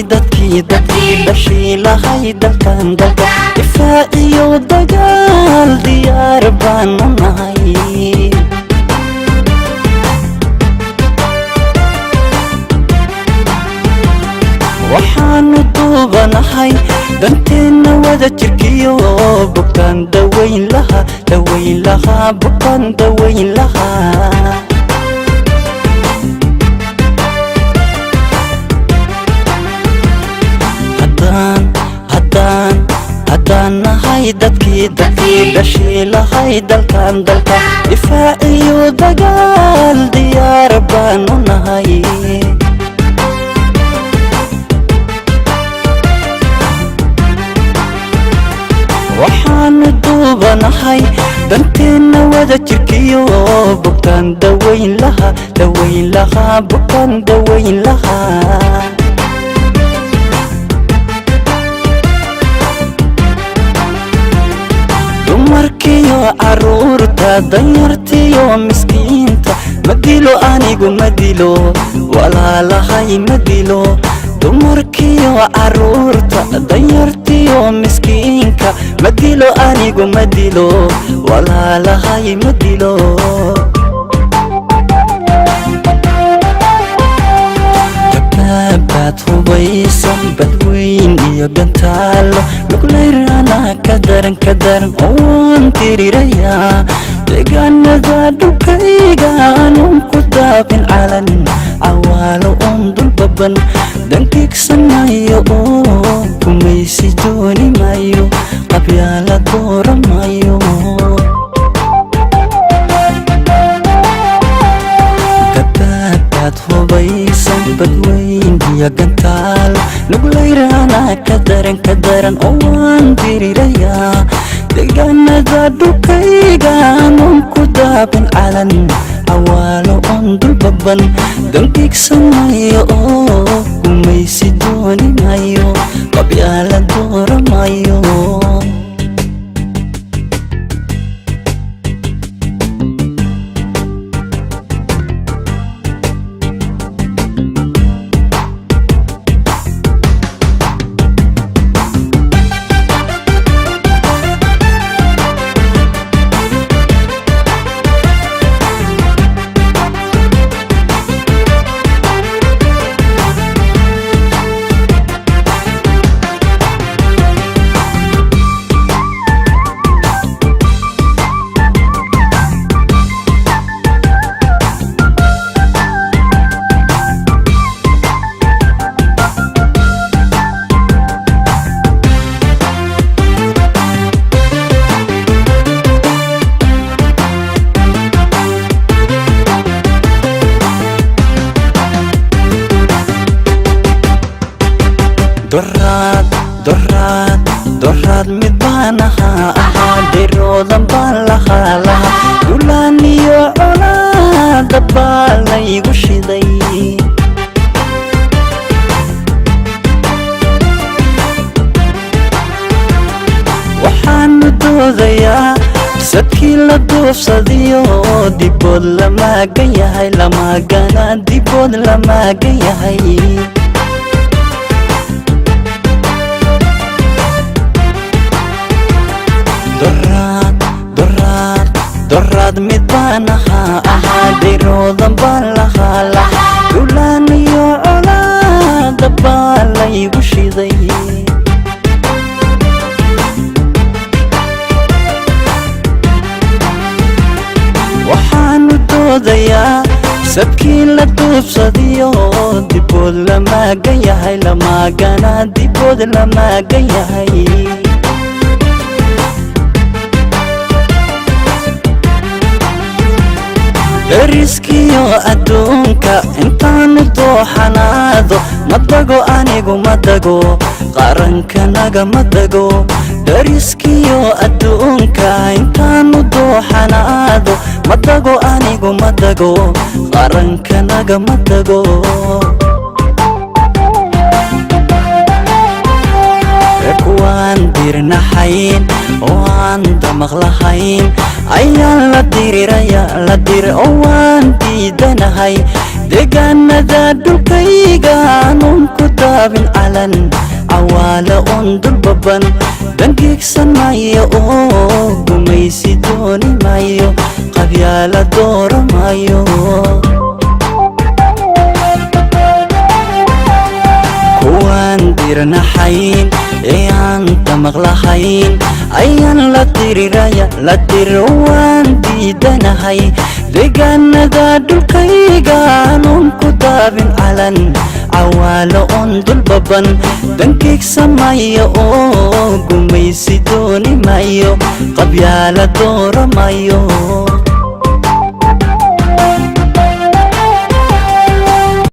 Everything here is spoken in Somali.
dadkii dhashii lahay dalkan dalka difaac iyo dagaal diyaar baan u nahay waxaanu duubanahay danteena wada jirkiyo bukaan daweyn lahaa bukaan daweyn lahaa haddaan nahay dadkii dhashii lahay dalkan dalka difaac iyo dagaal diyaar baan u nahay waxaanu duubanahay danteena wada jirkiyo bukaan daweyn lahaa bukaan daweyn lahaa dumarkiyo caruurta danyartiyo miskiinta madilo anigu madilo walaalahay madilo dumarkiyo caruurta danyartiyo miskiinka madilo anigu madilo walaalahay madilo dabaabaad hubaysan badweyn iyo gantaalo luglayrana ka daran oon tirirayaa deegaanada dhulkayga aanun ku daabin calan cawaalo oon dulbaban dankiigsanayo oo kumaysi dooni maayo qabyaala dooramayo dabaabaad hubaysan badweyn iyo gantaal luglayrana ka daran oon tirirayaa deegaanada dhulkayga aanun ku daabin calan cawaalo oon dulbaban dankiigsanayo oo kumaysi dooni maayo qabyaala dooramayo doraad mid baan ahaa dhiroodan baan lahaa dulaan iyo colaada baa laygu shiday waxaanu doodayaa sadkii la duufsadiyo dibood lamaagan yahay lamaagana dibood lamaagan yahay doraad mid baan ahaa dhiroodan baan lahaa dulaan iyo colaada baa laygu shiday waxaanu doodayaa sadkii la duubsadiyo dibood lamaagan yahay lamaagana dibood lamaagan yahay dariskiyo adduunka intaanu dooxanaado madago anigu madago qarankanaga madago dariskiyo adduunka intaanu dooxanaado madago anigu madago qarankanaga madago kuwaan dirnaxayn oo aan damaq lahayn ayaan la diriraya oo waan diidanahay deegaanada dhulkayga aanun ku daabin calan cawaala oon dulbaban dangiigsan maayo oo gumaysi dooni maayo qabyaala doora maayo kuwaan dirnaxayn ee aan damaq lahayn ayaan la diriraya la dirir waan diidanahay deegaanada dhulkayga aanun ku daabin calan cawaalo oon dulbaban dangiigsan maayo oo gumaysi dooni maayo qabyaala doora maayo